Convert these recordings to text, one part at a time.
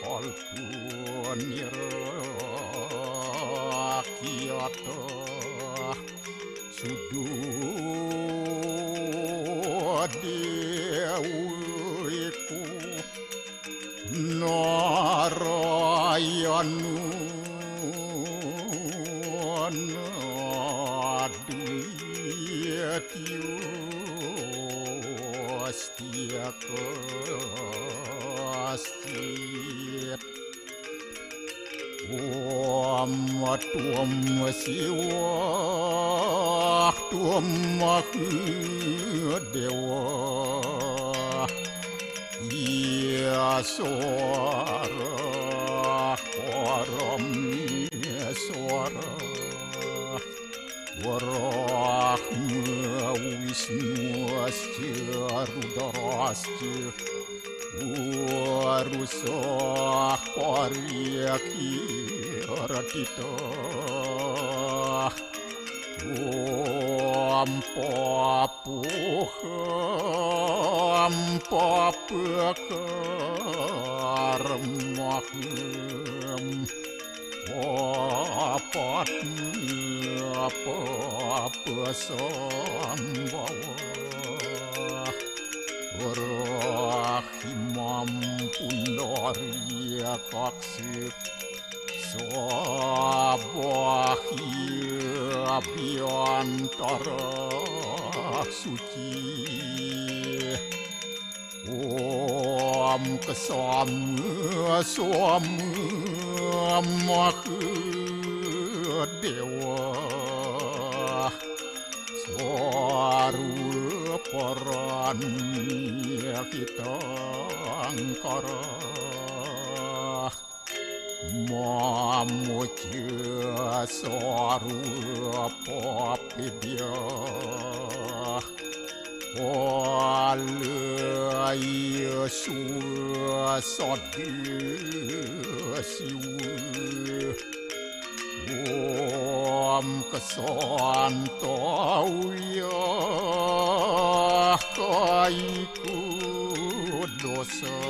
kolpun kiyata sudu dewiku narayanu nadiyatyu astia kastit tuam siwa tuam dewa iya suara korom suara warahma wisnu asya rudarasya warusah paryaki ratita ampapukarmahem apa sambawa rahimam pundaria kaksip sabahia biantara suci om kesama dewa swaru peran kita angkara mamuja swaru papidya walaya suasadiya om kesantauya kaiku dosa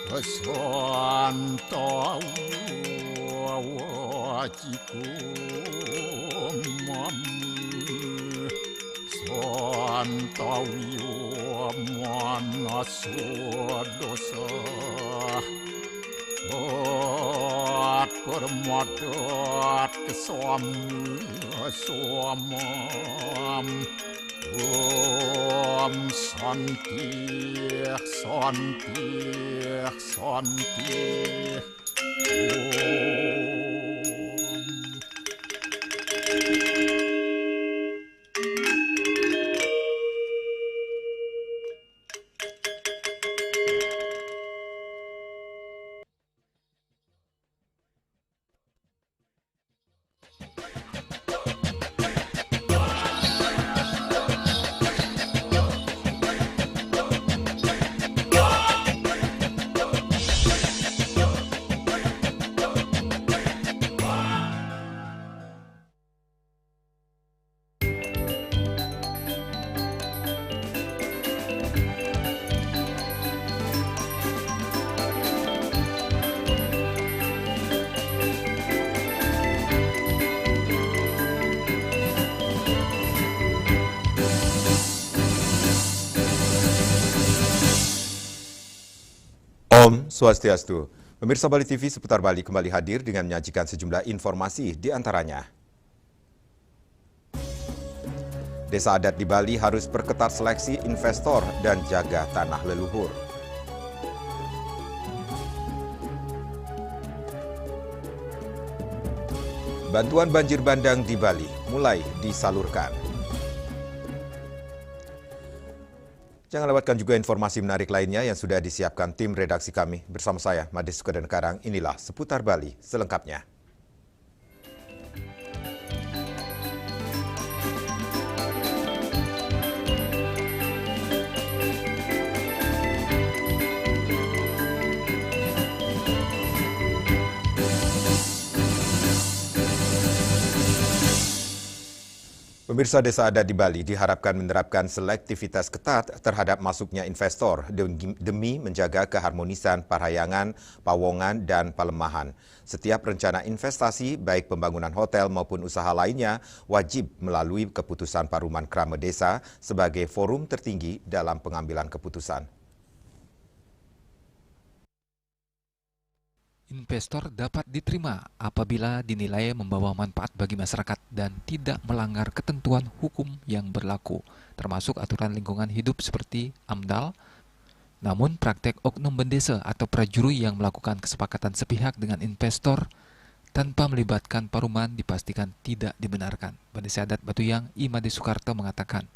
kesantauya wajiku mamu santauya manaswa dosa permadat kesamam om santi Om Swastiastu. Pemirsa Bali TV seputar Bali kembali hadir dengan menyajikan sejumlah informasi di antaranya. Desa adat di Bali harus perketat seleksi investor dan jaga tanah leluhur. Bantuan banjir bandang di Bali mulai disalurkan. Jangan lewatkan juga informasi menarik lainnya yang sudah disiapkan tim redaksi kami. Bersama saya, Mades Sukadan Karang, inilah Seputar Bali selengkapnya. Pemirsa, desa adat di Bali diharapkan menerapkan selektivitas ketat terhadap masuknya investor demi menjaga keharmonisan Parahyangan, Pawongan, dan Palemahan. Setiap rencana investasi, baik pembangunan hotel maupun usaha lainnya, wajib melalui keputusan Paruman Krama Desa sebagai forum tertinggi dalam pengambilan keputusan. Investor dapat diterima apabila dinilai membawa manfaat bagi masyarakat dan tidak melanggar ketentuan hukum yang berlaku, termasuk aturan lingkungan hidup seperti AMDAL. Namun praktek oknum bendesa atau prajuri yang melakukan kesepakatan sepihak dengan investor tanpa melibatkan Paruman dipastikan tidak dibenarkan. Desa Adat Batuyang Imade Soekarto mengatakan,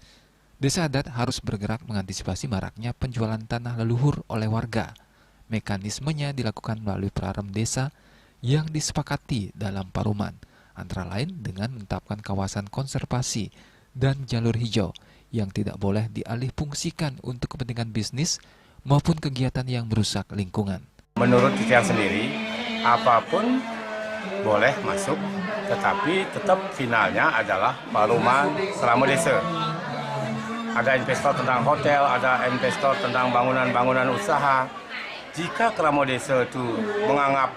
desa adat harus bergerak mengantisipasi maraknya penjualan tanah leluhur oleh warga. Mekanismenya dilakukan melalui prarem desa yang disepakati dalam Paruman, antara lain dengan menetapkan kawasan konservasi dan jalur hijau yang tidak boleh dialihfungsikan untuk kepentingan bisnis maupun kegiatan yang merusak lingkungan. Menurut kita sendiri, apapun boleh masuk, tetapi tetap finalnya adalah Paruman Krama Desa. Ada investor tentang hotel, ada investor tentang bangunan-bangunan usaha. Jika Krama Desa itu menganggap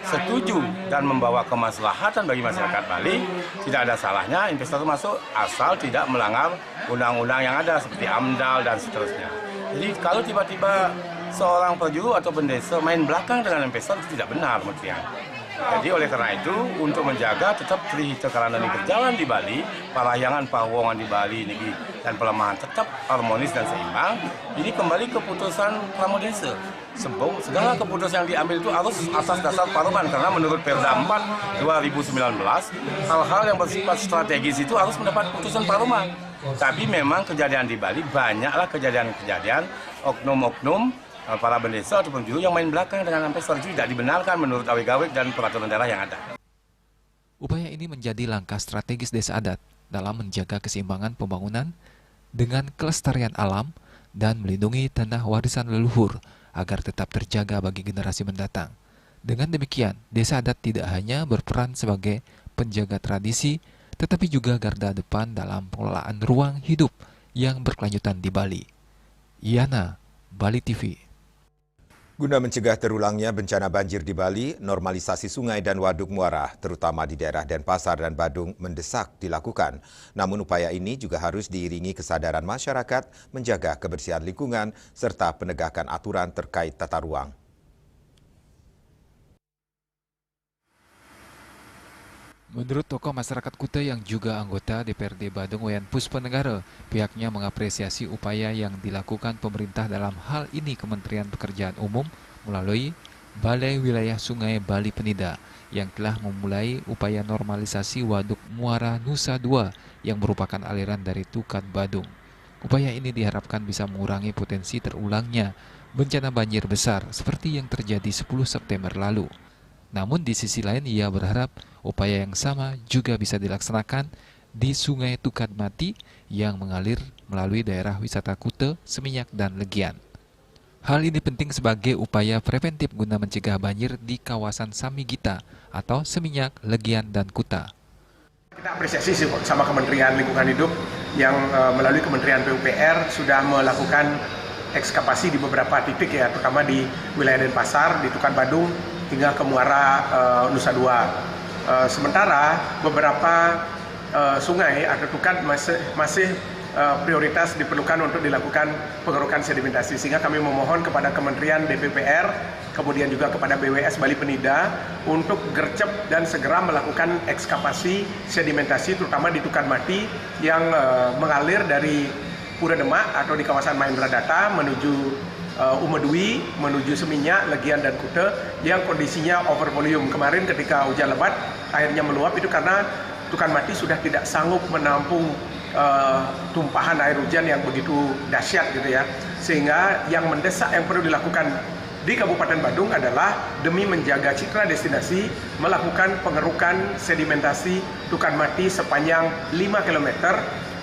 setuju dan membawa kemaslahatan bagi masyarakat Bali, tidak ada salahnya investor itu masuk asal tidak melanggar undang-undang yang ada seperti AMDAL dan seterusnya. Jadi kalau tiba-tiba seorang prajuri atau pendesa main belakang dengan investor itu tidak benar, Menteri. Jadi oleh karena itu, untuk menjaga tetap Trihita Karana ini berjalan di Bali, Parahyangan, Pawongan di Bali ini dan Pelemahan tetap harmonis dan seimbang, ini kembali keputusan Krama Desa. Segala keputusan yang diambil itu harus atas dasar Paruman, karena menurut Perda 4 2019, hal-hal yang bersifat strategis itu harus mendapat putusan Paruman. Tapi memang kejadian di Bali, banyaklah kejadian-kejadian oknum-oknum para bendesa ataupun juru yang main belakang dengan investor itu tidak dibenarkan menurut awik-awik dan peraturan daerah yang ada. Upaya ini menjadi langkah strategis desa adat dalam menjaga keseimbangan pembangunan dengan kelestarian alam dan melindungi tanah warisan leluhur agar tetap terjaga bagi generasi mendatang. Dengan demikian, desa adat tidak hanya berperan sebagai penjaga tradisi, tetapi juga garda depan dalam pengelolaan ruang hidup yang berkelanjutan di Bali. Iyana, Bali TV. Guna mencegah terulangnya bencana banjir di Bali, normalisasi sungai dan waduk muara, terutama di daerah Denpasar dan Badung, mendesak dilakukan. Namun upaya ini juga harus diiringi kesadaran masyarakat menjaga kebersihan lingkungan serta penegakan aturan terkait tata ruang. Menurut tokoh masyarakat Kuta yang juga anggota DPRD Badung Wayan Puspanegara, pihaknya mengapresiasi upaya yang dilakukan pemerintah dalam hal ini Kementerian Pekerjaan Umum melalui Balai Wilayah Sungai Bali Penida yang telah memulai upaya normalisasi Waduk Muara Nusa Dua yang merupakan aliran dari Tukat Badung. Upaya ini diharapkan bisa mengurangi potensi terulangnya bencana banjir besar seperti yang terjadi 10 September lalu. Namun di sisi lain ia berharap upaya yang sama juga bisa dilaksanakan di Sungai Tukat Mati yang mengalir melalui daerah wisata Kuta, Seminyak, dan Legian. Hal ini penting sebagai upaya preventif guna mencegah banjir di kawasan Samigita atau Seminyak, Legian, dan Kuta. Kita apresiasi sama Kementerian Lingkungan Hidup yang melalui Kementerian PUPR sudah melakukan ekskavasi di beberapa titik ya, terutama di wilayah Denpasar, di Tukat Badung, hingga ke Muara Nusa Dua. Sementara beberapa sungai atau tukat masih prioritas diperlukan untuk dilakukan pengerukan sedimentasi, sehingga kami memohon kepada Kementerian DPPR, kemudian juga kepada BWS Bali Penida untuk gercep dan segera melakukan ekskavasi sedimentasi terutama di Tukat Mati yang mengalir dari Pura Demak atau di kawasan Mahendra Data menuju Umedui, menuju Seminyak, Legian, dan Kuta yang kondisinya over volume. Kemarin ketika hujan lebat airnya meluap itu karena Tukat Mati sudah tidak sanggup menampung tumpahan air hujan yang begitu dahsyat gitu ya. Sehingga yang mendesak yang perlu dilakukan di Kabupaten Badung adalah demi menjaga citra destinasi melakukan pengerukan sedimentasi Tukat Mati sepanjang 5 km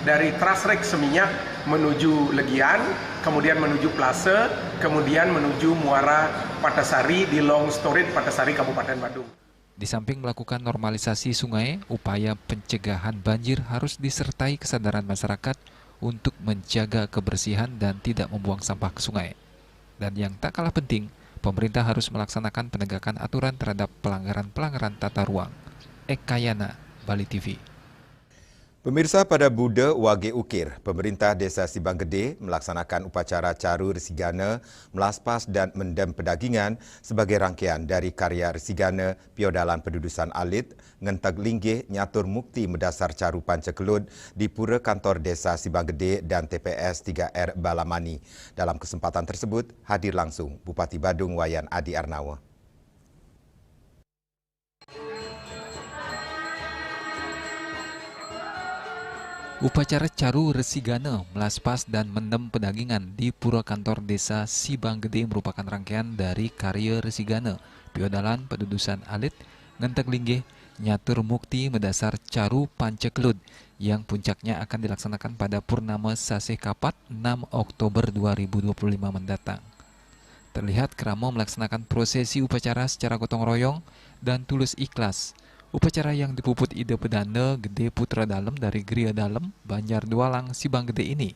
dari Trasrek Seminyak menuju Legian, kemudian menuju Plase, kemudian menuju Muara Patasari di Long Storage Patasari Kabupaten Badung. Di samping melakukan normalisasi sungai, upaya pencegahan banjir harus disertai kesadaran masyarakat untuk menjaga kebersihan dan tidak membuang sampah ke sungai. Dan yang tak kalah penting, pemerintah harus melaksanakan penegakan aturan terhadap pelanggaran-pelanggaran tata ruang. Ekayana, Bali TV. Pemirsa, pada Bude Wage Ukir, pemerintah Desa Sibang Gede melaksanakan upacara Caru Resigana, Melaspas dan Mendem Pedagingan sebagai rangkaian dari karya Resigana Piodalan Pendudusan Alit, Ngenteg Linggih Nyatur Mukti Mendasar Caru Pancekelut di Pura Kantor Desa Sibang Gede dan TPS 3R Balamani. Dalam kesempatan tersebut, hadir langsung Bupati Badung Wayan Adi Arnawa. Upacara Caru Resigana, Melaspas dan Mendem Pedagingan di Pura Kantor Desa Sibang Gede merupakan rangkaian dari karya Resigana, Piodalan Pendudusan Alit, Ngenteg Linggih, Nyatur Mukti Mendasar Caru Pancekelut yang puncaknya akan dilaksanakan pada Purnama Sasih Kapat 6 Oktober 2025 mendatang. Terlihat kerama melaksanakan prosesi upacara secara gotong royong dan tulus ikhlas. Upacara yang dipuput ide pedanda Gede Putra Dalem dari Gria Dalem, Banjar Dualang, Sibang Gede ini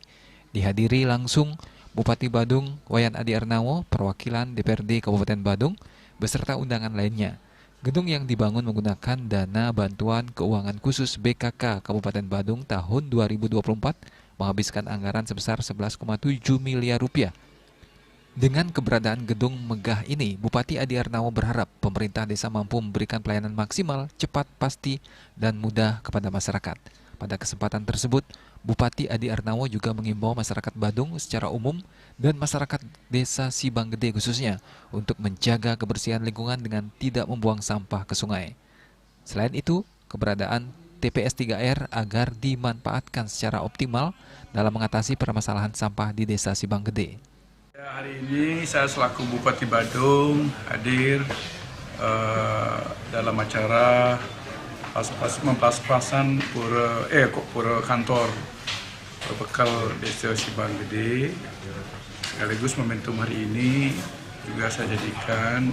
dihadiri langsung Bupati Badung Wayan Adi Arnawa, perwakilan DPRD Kabupaten Badung, beserta undangan lainnya. Gedung yang dibangun menggunakan dana bantuan keuangan khusus BKK Kabupaten Badung tahun 2024 menghabiskan anggaran sebesar 11,7 miliar rupiah. Dengan keberadaan gedung megah ini, Bupati Adi Arnawa berharap pemerintah desa mampu memberikan pelayanan maksimal, cepat, pasti, dan mudah kepada masyarakat. Pada kesempatan tersebut, Bupati Adi Arnawa juga mengimbau masyarakat Badung secara umum dan masyarakat desa Sibang Gede khususnya untuk menjaga kebersihan lingkungan dengan tidak membuang sampah ke sungai. Selain itu, keberadaan TPS 3R agar dimanfaatkan secara optimal dalam mengatasi permasalahan sampah di desa Sibang Gede. Hari ini saya selaku Bupati Badung hadir dalam acara memplas-plasan pura kantor berbekal Desa Sibang Gede. Sekaligus momentum hari ini juga saya jadikan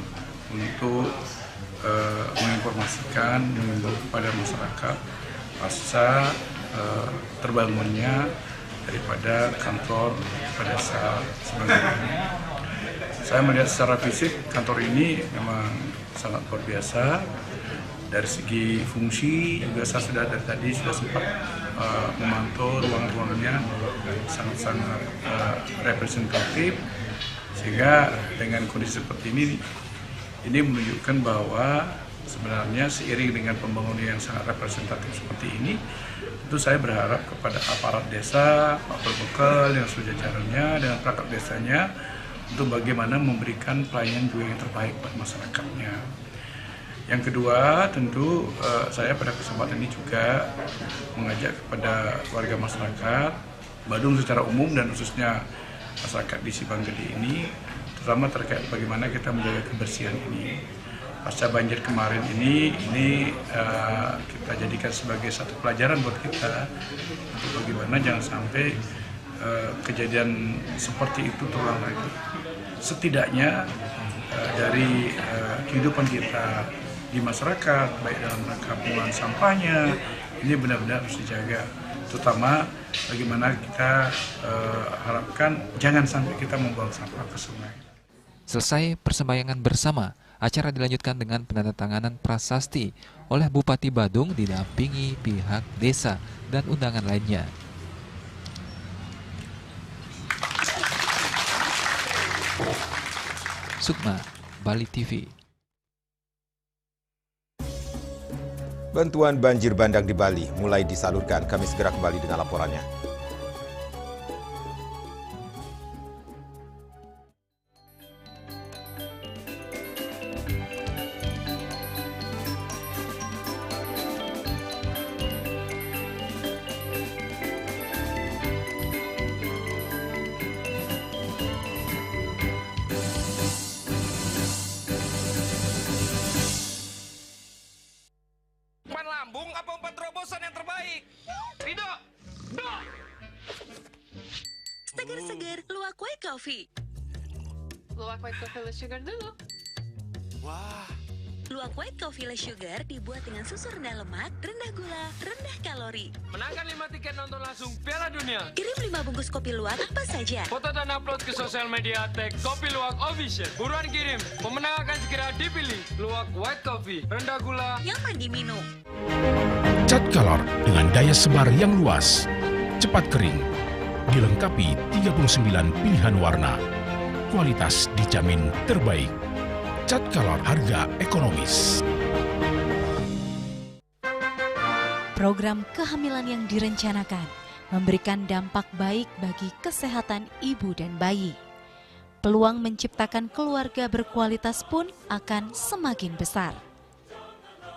untuk menginformasikan kepada masyarakat pasca terbangunnya daripada kantor pada desa Sibang Gede. Saya melihat secara fisik kantor ini memang sangat luar biasa. Dari segi fungsi juga saya sudah dari tadi sudah sempat memantau ruang-ruangnya sangat-sangat representatif, sehingga dengan kondisi seperti ini menunjukkan bahwa sebenarnya seiring dengan pembangunan yang sangat representatif seperti ini, tentu saya berharap kepada aparat desa, Pak Perbekal yang sudah jajarannya dengan perangkat desanya untuk bagaimana memberikan pelayanan juga yang terbaik buat masyarakatnya. Yang kedua, tentu saya pada kesempatan ini juga mengajak kepada warga masyarakat Badung secara umum dan khususnya masyarakat di Sibang Gede ini, terutama terkait bagaimana kita menjaga kebersihan ini. Pasca banjir kemarin ini kita jadikan sebagai satu pelajaran buat kita untuk bagaimana jangan sampai kejadian seperti itu terulang lagi. Setidaknya dari kehidupan kita di masyarakat, baik dalam rangka pengelolaan sampahnya, ini benar-benar harus dijaga. Terutama bagaimana kita harapkan jangan sampai kita membuang sampah ke sungai. Selesai persembahyangan bersama, acara dilanjutkan dengan penandatanganan prasasti oleh Bupati Badung didampingi pihak desa dan undangan lainnya. Sukma, Bali TV. Bantuan banjir bandang di Bali mulai disalurkan. Kami segera kembali dengan laporannya. Lambung apa 4 terobosan yang terbaik? Rido! Do! Seger-seger, luwak white coffee. Luwak white coffee with sugar dulu. Wah, Luwak White Coffee Less Sugar dibuat dengan susu rendah lemak, rendah gula, rendah kalori. Menangkan 5 tiket nonton langsung Piala Dunia. Kirim 5 bungkus kopi luwak apa saja. Foto dan upload ke sosial media tag Kopi Luwak Official. Buruan kirim, pemenang akan segera dipilih. Luwak White Coffee, rendah gula, Nyaman diminum. Cat Color dengan daya sebar yang luas, cepat kering, dilengkapi 39 pilihan warna. Kualitas dijamin terbaik. Cat Color harga ekonomis. Program kehamilan yang direncanakan memberikan dampak baik bagi kesehatan ibu dan bayi. Peluang menciptakan keluarga berkualitas pun akan semakin besar.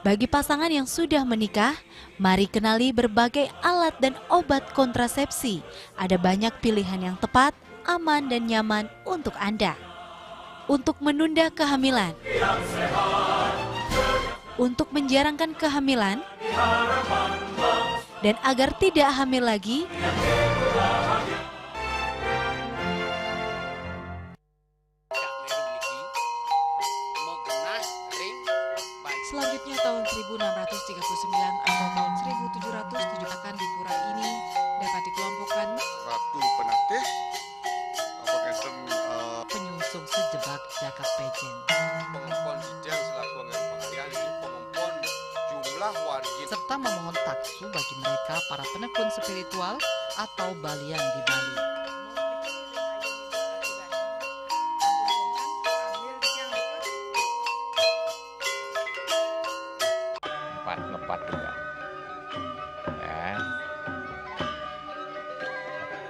Bagi pasangan yang sudah menikah, mari kenali berbagai alat dan obat kontrasepsi. Ada banyak pilihan yang tepat, aman dan nyaman untuk Anda. Untuk menunda kehamilan, untuk menjarangkan kehamilan, dan agar tidak hamil lagi, selanjutnya tahun 1639 atau tahun 1707 akan di pura ini dapat dikelompokkan Ratu Penatih, penyungsung sejebak Jakab Pejen, pengempon Dijang selaku pengalian ini pengempon jumlah warga serta memohon taksu bagi mereka para penekun spiritual atau balian di Bali. Ngepat juga. Ya.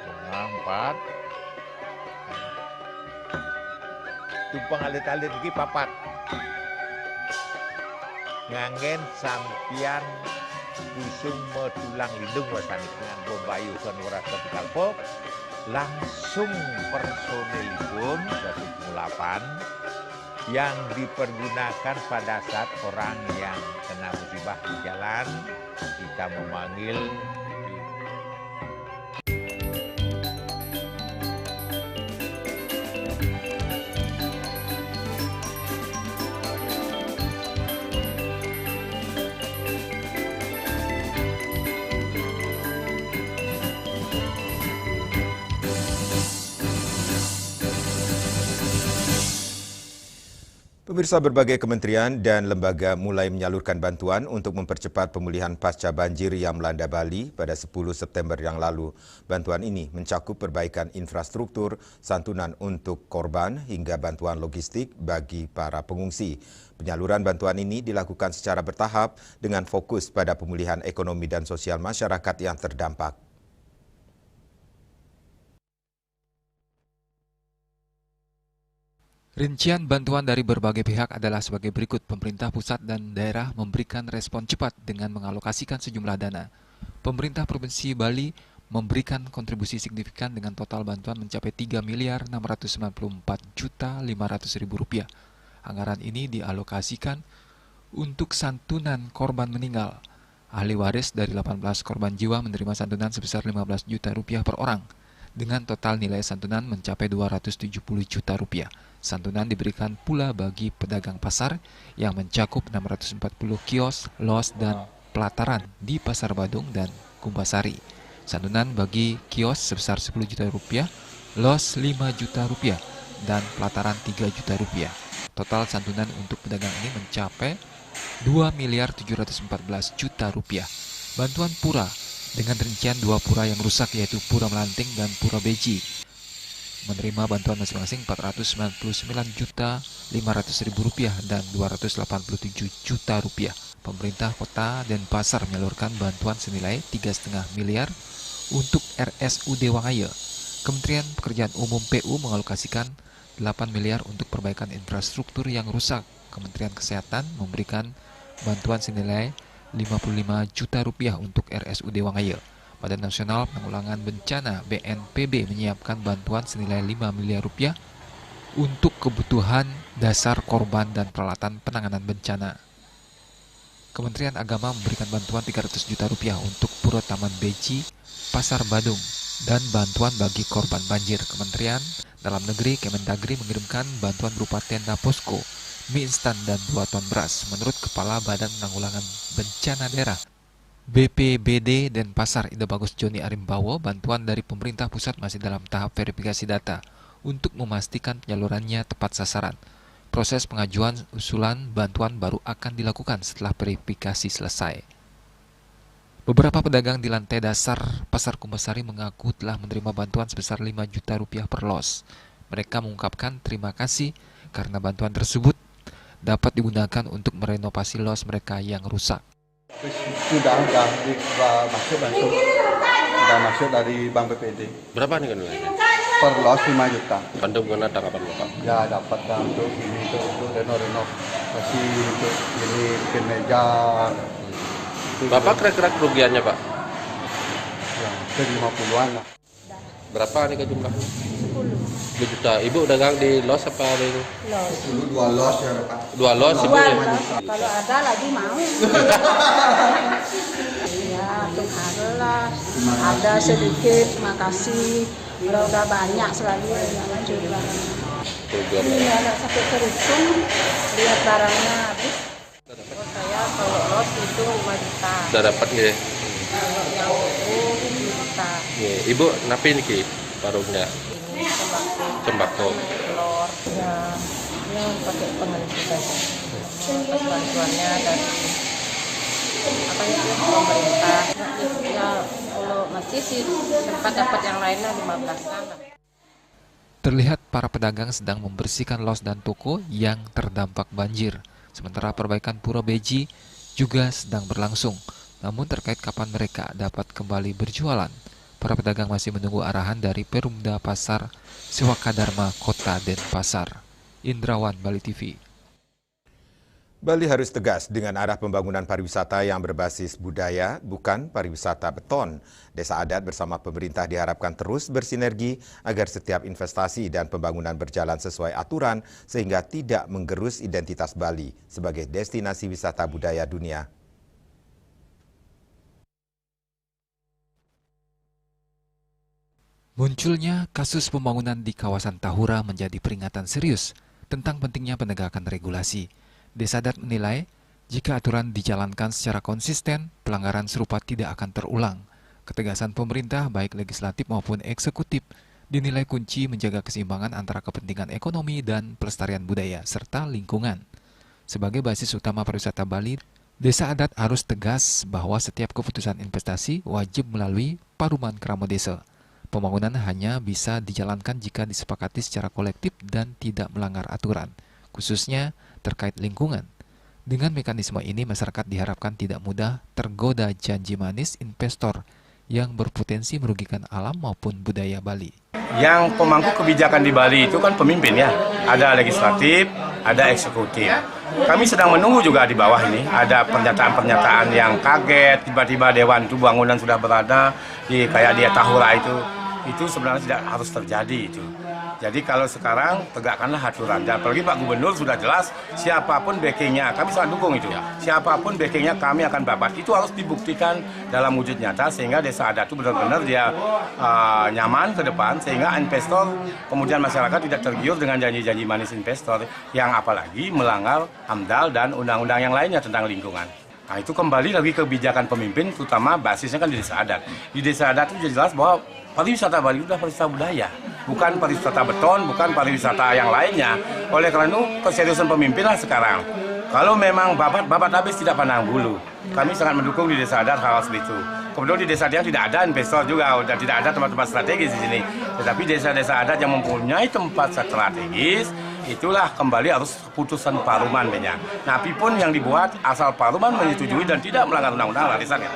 Bunga 4. Tumpang alit-alit lagi papat. Ngangen sampian busung metulang lindung wasanik dengan bombayu kan ora ketikal pop. Langsung personelipun 108 yang dipergunakan pada saat orang yang kena musibah di jalan, kita memanggil Pemirsa, berbagai kementerian dan lembaga mulai menyalurkan bantuan untuk mempercepat pemulihan pasca banjir yang melanda Bali pada 10 September yang lalu. Bantuan ini mencakup perbaikan infrastruktur, santunan untuk korban, hingga bantuan logistik bagi para pengungsi. Penyaluran bantuan ini dilakukan secara bertahap dengan fokus pada pemulihan ekonomi dan sosial masyarakat yang terdampak. Rincian bantuan dari berbagai pihak adalah sebagai berikut. Pemerintah pusat dan daerah memberikan respon cepat dengan mengalokasikan sejumlah dana. Pemerintah Provinsi Bali memberikan kontribusi signifikan dengan total bantuan mencapai Rp3.694.500.000. Anggaran ini dialokasikan untuk santunan korban meninggal. Ahli waris dari 18 korban jiwa menerima santunan sebesar Rp15 juta per orang, dengan total nilai santunan mencapai Rp270 juta. Santunan diberikan pula bagi pedagang pasar yang mencakup 640 kios, los, dan pelataran di Pasar Badung dan Kumbasari. Santunan bagi kios sebesar Rp10 juta, los Rp5 juta, dan pelataran Rp3 juta. Total santunan untuk pedagang ini mencapai Rp2.714.000.000. Bantuan pura dengan rincian 2 pura yang rusak, yaitu Pura Melanting dan Pura Beji, menerima bantuan masing-masing Rp499.500.000 dan Rp287 juta. Pemerintah Kota Denpasar menyalurkan bantuan senilai Rp3,5 miliar untuk RSUD Wangaya. Kementerian Pekerjaan Umum PU mengalokasikan Rp8 miliar untuk perbaikan infrastruktur yang rusak. Kementerian Kesehatan memberikan bantuan senilai Rp55 juta untuk RSUD Wangaya. Badan Nasional Penanggulangan Bencana BNPB menyiapkan bantuan senilai Rp5 miliar untuk kebutuhan dasar korban dan peralatan penanganan bencana. Kementerian Agama memberikan bantuan Rp300 juta untuk Pura Taman Beji, Pasar Badung, dan bantuan bagi korban banjir. Kementerian Dalam Negeri Kemendagri mengirimkan bantuan berupa tenda posko mie instan, dan 2 ton beras. Menurut Kepala Badan Penanggulangan Bencana Daerah BPBD Denpasar, Ida Bagus Joni Arimbawo, bantuan dari pemerintah pusat masih dalam tahap verifikasi data untuk memastikan penyalurannya tepat sasaran. Proses pengajuan usulan bantuan baru akan dilakukan setelah verifikasi selesai. Beberapa pedagang di lantai dasar Pasar Kumbasari mengaku telah menerima bantuan sebesar 5 juta rupiah per los. Mereka mengungkapkan terima kasih karena bantuan tersebut dapat digunakan untuk merenovasi los mereka yang rusak. Sudah masuk dari Bank BPD. Berapa nih kan nilainya? Per los 5 juta. Anda menggunakan tanggapan Bapak? Ya dapat untuk ini untuk renovasi untuk ini bikin meja. Bapak kira-kira kerugiannya Pak? Ya, 50-an lah. Berapa nih jumlahnya? 10 juta. Ibu dagang di los apa di? Los. Dulu 2 los ya Pak. 2 los Ibu ya? Kalau ada lagi mau. Ya, alhamdulillah. Ada sedikit, makasih. Kalau udah banyak selalu yang jumlah. Ini anak sampai terhitung, lihat barangnya habis. Saya kalau los itu 5 juta. Sudah dapat ya? Kalau yang itu 10 juta. Ibu napi nih warungnya? Sembako. Telur, ya, ini pakai pengelitian. Pas bantuannya dari pemerintah. Ya, kalau masih sih sempat dapat yang lainnya 15-an. Terlihat para pedagang sedang membersihkan los dan toko yang terdampak banjir. Sementara perbaikan Pura Beji juga sedang berlangsung. Namun terkait kapan mereka dapat kembali berjualan, para pedagang masih menunggu arahan dari Perumda Pasar Sewakadharma Kota Denpasar. Indrawan, Bali TV. Bali harus tegas dengan arah pembangunan pariwisata yang berbasis budaya, bukan pariwisata beton. Desa adat bersama pemerintah diharapkan terus bersinergi agar setiap investasi dan pembangunan berjalan sesuai aturan sehingga tidak menggerus identitas Bali sebagai destinasi wisata budaya dunia. Munculnya kasus pembangunan di kawasan Tahura menjadi peringatan serius tentang pentingnya penegakan regulasi. Desa adat menilai, jika aturan dijalankan secara konsisten, pelanggaran serupa tidak akan terulang. Ketegasan pemerintah, baik legislatif maupun eksekutif, dinilai kunci menjaga keseimbangan antara kepentingan ekonomi dan pelestarian budaya, serta lingkungan. Sebagai basis utama pariwisata Bali, desa adat harus tegas bahwa setiap keputusan investasi wajib melalui Paruman Kramo Desa. Pembangunan hanya bisa dijalankan jika disepakati secara kolektif dan tidak melanggar aturan, khususnya terkait lingkungan. Dengan mekanisme ini, masyarakat diharapkan tidak mudah tergoda janji manis investor yang berpotensi merugikan alam maupun budaya Bali. Yang pemangku kebijakan di Bali itu kan pemimpin ya, ada legislatif, ada eksekutif. Kami sedang menunggu juga di bawah ini, ada pernyataan-pernyataan yang kaget, tiba-tiba Dewan itu bangunan sudah berada di kayak dia Tahura itu sebenarnya tidak harus terjadi itu. Jadi kalau sekarang tegakkanlah aturan. Dan apalagi Pak Gubernur sudah jelas siapapun backingnya, kami sangat dukung itu. Siapapun backingnya kami akan babat. Itu harus dibuktikan dalam wujud nyata sehingga desa adat itu benar-benar dia nyaman ke depan sehingga investor kemudian masyarakat tidak tergiur dengan janji-janji manis investor yang apalagi melanggar AMDAL dan undang-undang yang lainnya tentang lingkungan. Nah itu kembali lagi kebijakan pemimpin, terutama basisnya kan di desa adat. Di desa adat itu jelas bahwa pariwisata Bali itu adalah pariwisata budaya, bukan pariwisata beton, bukan pariwisata yang lainnya. Oleh karena itu keseriusan pemimpin lah sekarang. Kalau memang babat habis tidak pandang bulu. Kami sangat mendukung di desa adat hal seperti itu. Kemudian di desa adat tidak ada investor juga, dan tidak ada tempat-tempat strategis di sini. Tetapi desa-desa adat yang mempunyai tempat strategis, itulah kembali harus keputusan Paruman banyak. Nah, pun yang dibuat asal Paruman menyetujui dan tidak melanggar undang-undang larisannya.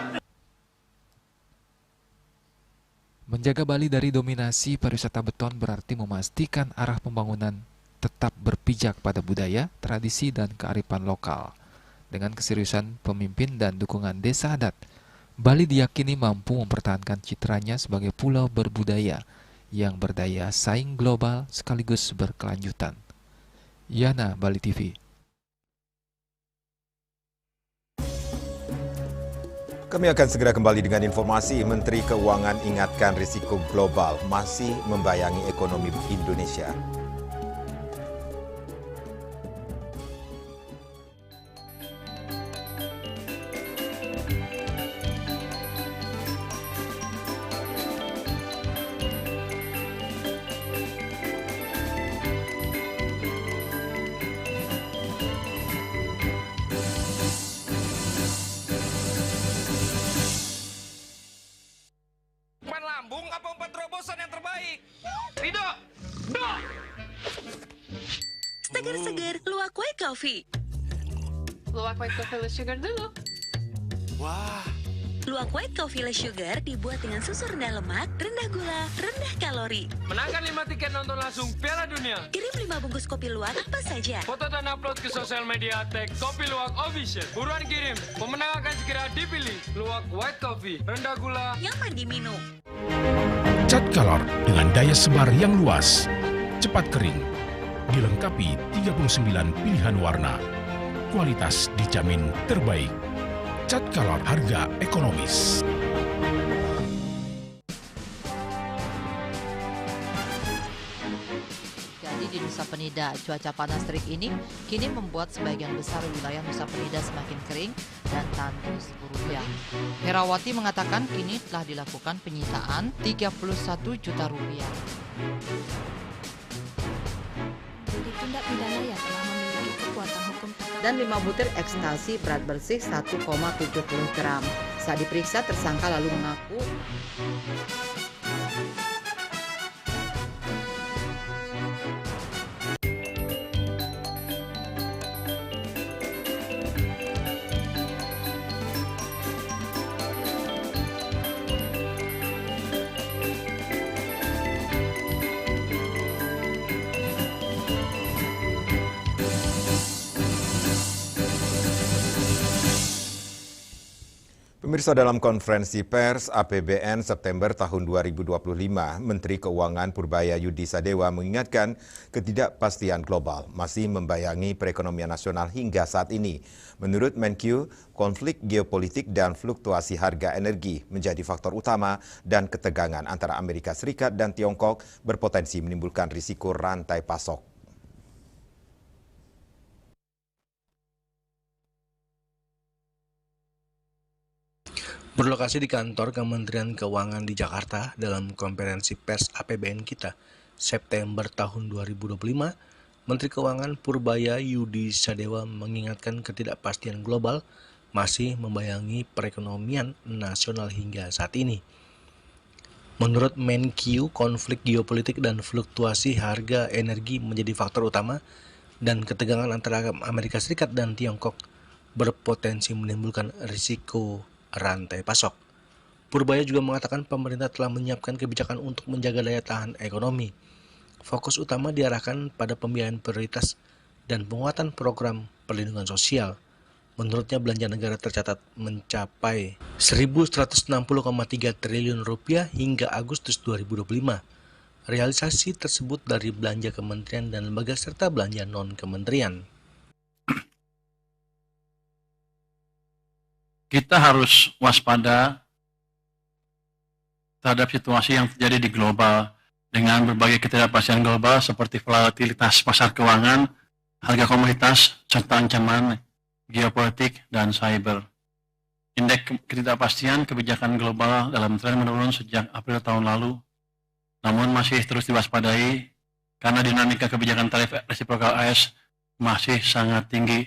Menjaga Bali dari dominasi pariwisata beton berarti memastikan arah pembangunan tetap berpijak pada budaya, tradisi, dan kearifan lokal. Dengan keseriusan pemimpin dan dukungan desa adat, Bali diyakini mampu mempertahankan citranya sebagai pulau berbudaya yang berdaya saing global sekaligus berkelanjutan. Yana, Bali TV. Kami akan segera kembali dengan informasi. Menteri Keuangan ingatkan risiko global masih membayangi ekonomi Indonesia. Segar-segar, luwak white coffee. Luwak white coffee with sugar dulu. Wah. Luwak white coffee less sugar dibuat dengan susu rendah lemak, rendah gula, rendah kalori. Menangkan 5 tiket nonton langsung Piala Dunia. Kirim 5 bungkus kopi luwak apa saja. Foto dan upload ke sosial media tag Kopi Luwak Official. Buruan kirim, pemenang akan segera dipilih. Luwak white coffee, rendah gula, nyaman diminum. Cat Color dengan daya sebar yang luas, cepat kering, dilengkapi 39 pilihan warna. Kualitas dijamin terbaik. Cat Color, harga ekonomis. Jadi di Nusa Penida, cuaca panas terik ini kini membuat sebagian besar wilayah Nusa Penida semakin kering dan tandus rupiah. Herawati mengatakan kini telah dilakukan penyitaan 31 juta rupiah. Tindak pidana yang telah memiliki kekuatan hukum Dan 5 butir ekstasi berat bersih 1,70 gram. Saat diperiksa, tersangka lalu mengaku Pemirsa, dalam konferensi pers APBN September tahun 2025, Menteri Keuangan Purbaya Yudi Sadewa mengingatkan ketidakpastian global masih membayangi perekonomian nasional hingga saat ini. Menurut Menkyu, konflik geopolitik dan fluktuasi harga energi menjadi faktor utama dan ketegangan antara Amerika Serikat dan Tiongkok berpotensi menimbulkan risiko rantai pasok. Berlokasi di kantor Kementerian Keuangan di Jakarta dalam konferensi pers APBN kita September tahun 2025, Menteri Keuangan Purbaya Yudi Sadewa mengingatkan ketidakpastian global masih membayangi perekonomian nasional hingga saat ini. Menurut Menkyu, konflik geopolitik dan fluktuasi harga energi menjadi faktor utama dan ketegangan antara Amerika Serikat dan Tiongkok berpotensi menimbulkan risiko rantai pasok. Purbaya juga mengatakan pemerintah telah menyiapkan kebijakan untuk menjaga daya tahan ekonomi. Fokus utama diarahkan pada pembiayaan prioritas dan penguatan program perlindungan sosial. Menurutnya belanja negara tercatat mencapai 1.160,3 triliun rupiah hingga Agustus 2025. Realisasi tersebut dari belanja kementerian dan lembaga serta belanja non-kementerian. Kita harus waspada terhadap situasi yang terjadi di global dengan berbagai ketidakpastian global seperti volatilitas pasar keuangan, harga komoditas, serta ancaman geopolitik dan cyber. Indeks ketidakpastian kebijakan global dalam tren menurun sejak April tahun lalu, namun masih terus diwaspadai karena dinamika kebijakan tarif resiprokal AS masih sangat tinggi,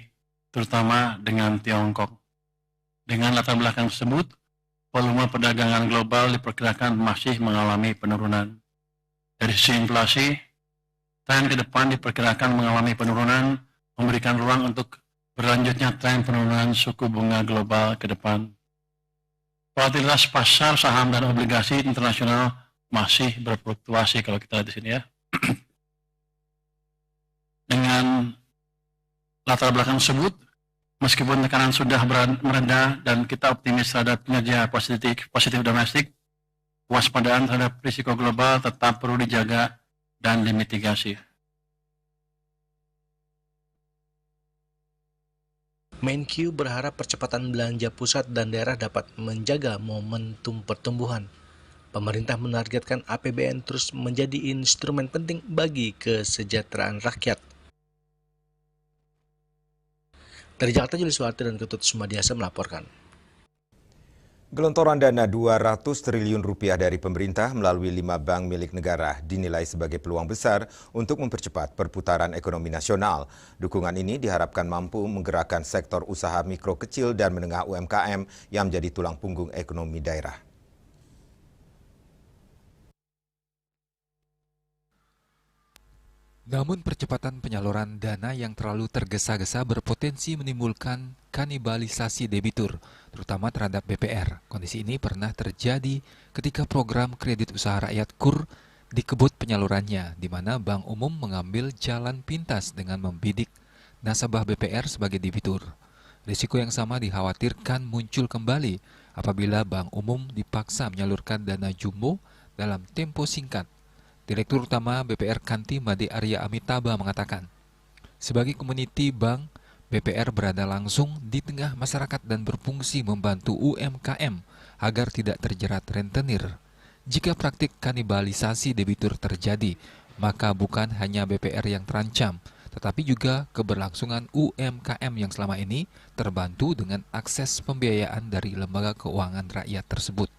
terutama dengan Tiongkok. Dengan latar belakang tersebut, volume perdagangan global diperkirakan masih mengalami penurunan. Dari sisi inflasi, tren ke depan diperkirakan mengalami penurunan, memberikan ruang untuk berlanjutnya tren penurunan suku bunga global ke depan. Volatilitas pasar saham dan obligasi internasional masih berfluktuasi kalau kita lihat di sini ya. Dengan latar belakang tersebut, meskipun tekanan sudah mereda dan kita optimis terhadap kinerja positif domestik, waspadaan terhadap risiko global tetap perlu dijaga dan dimitigasi. Menkyu berharap percepatan belanja pusat dan daerah dapat menjaga momentum pertumbuhan. Pemerintah menargetkan APBN terus menjadi instrumen penting bagi kesejahteraan rakyat. Dari Jakarta, Julius Suharti dan Ketut Sumadiasa melaporkan. Gelontoran dana 200 triliun rupiah dari pemerintah melalui 5 bank milik negara dinilai sebagai peluang besar untuk mempercepat perputaran ekonomi nasional. Dukungan ini diharapkan mampu menggerakkan sektor usaha mikro kecil dan menengah UMKM yang menjadi tulang punggung ekonomi daerah. Namun percepatan penyaluran dana yang terlalu tergesa-gesa berpotensi menimbulkan kanibalisasi debitur, terutama terhadap BPR. Kondisi ini pernah terjadi ketika program kredit usaha rakyat KUR dikebut penyalurannya, di mana Bank Umum mengambil jalan pintas dengan membidik nasabah BPR sebagai debitur. Risiko yang sama dikhawatirkan muncul kembali apabila Bank Umum dipaksa menyalurkan dana jumbo dalam tempo singkat. Direktur Utama BPR Kanti Made Arya Amitabha mengatakan, sebagai community bank, BPR berada langsung di tengah masyarakat dan berfungsi membantu UMKM agar tidak terjerat rentenir. Jika praktik kanibalisasi debitur terjadi, maka bukan hanya BPR yang terancam, tetapi juga keberlangsungan UMKM yang selama ini terbantu dengan akses pembiayaan dari lembaga keuangan rakyat tersebut.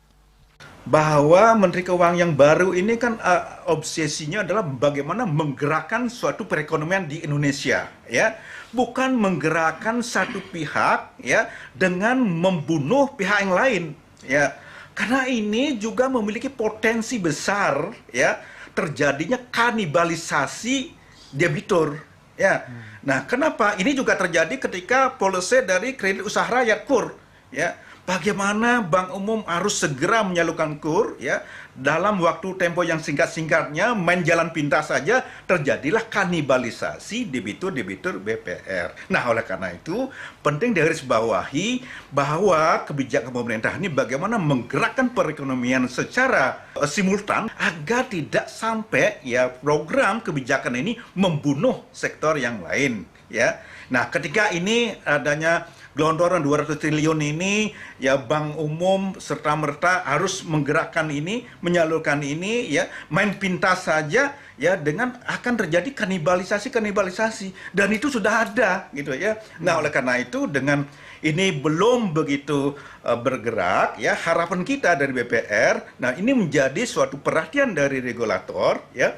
Bahwa Menteri Keuangan yang baru ini kan obsesinya adalah bagaimana menggerakkan suatu perekonomian di Indonesia, ya, bukan menggerakkan satu pihak, ya, dengan membunuh pihak yang lain, ya, karena ini juga memiliki potensi besar, ya, terjadinya kanibalisasi debitur, ya. Nah, kenapa ini juga terjadi ketika polisi dari kredit usaha rakyat KUR, ya. Bagaimana Bank Umum harus segera menyalurkan KUR, ya, dalam waktu tempo yang singkat-singkatnya, main jalan pintas saja, terjadilah kanibalisasi debitur-debitur BPR. Nah, oleh karena itu, penting digarisbawahi bahwa kebijakan pemerintah ini bagaimana menggerakkan perekonomian secara simultan agar tidak sampai, ya, program kebijakan ini membunuh sektor yang lain, ya. Nah, ketika ini adanya gelontoran 200 triliun ini, ya, Bank Umum serta-merta harus menggerakkan ini, menyalurkan ini, ya, main pintas saja, ya, dengan akan terjadi kanibalisasi, dan itu sudah ada, gitu, ya. Nah, oleh karena itu dengan ini belum begitu bergerak, ya, harapan kita dari BPR, nah, ini menjadi suatu perhatian dari regulator, ya,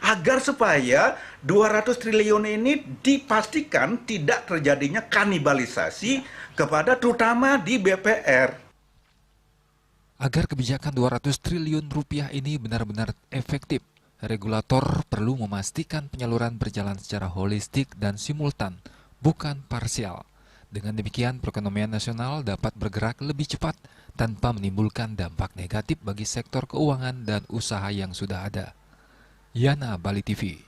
agar supaya 200 triliun ini dipastikan tidak terjadinya kanibalisasi kepada terutama di BPR. Agar kebijakan 200 triliun rupiah ini benar-benar efektif, regulator perlu memastikan penyaluran berjalan secara holistik dan simultan, bukan parsial. Dengan demikian, perekonomian nasional dapat bergerak lebih cepat tanpa menimbulkan dampak negatif bagi sektor keuangan dan usaha yang sudah ada. Yana, Bali TV.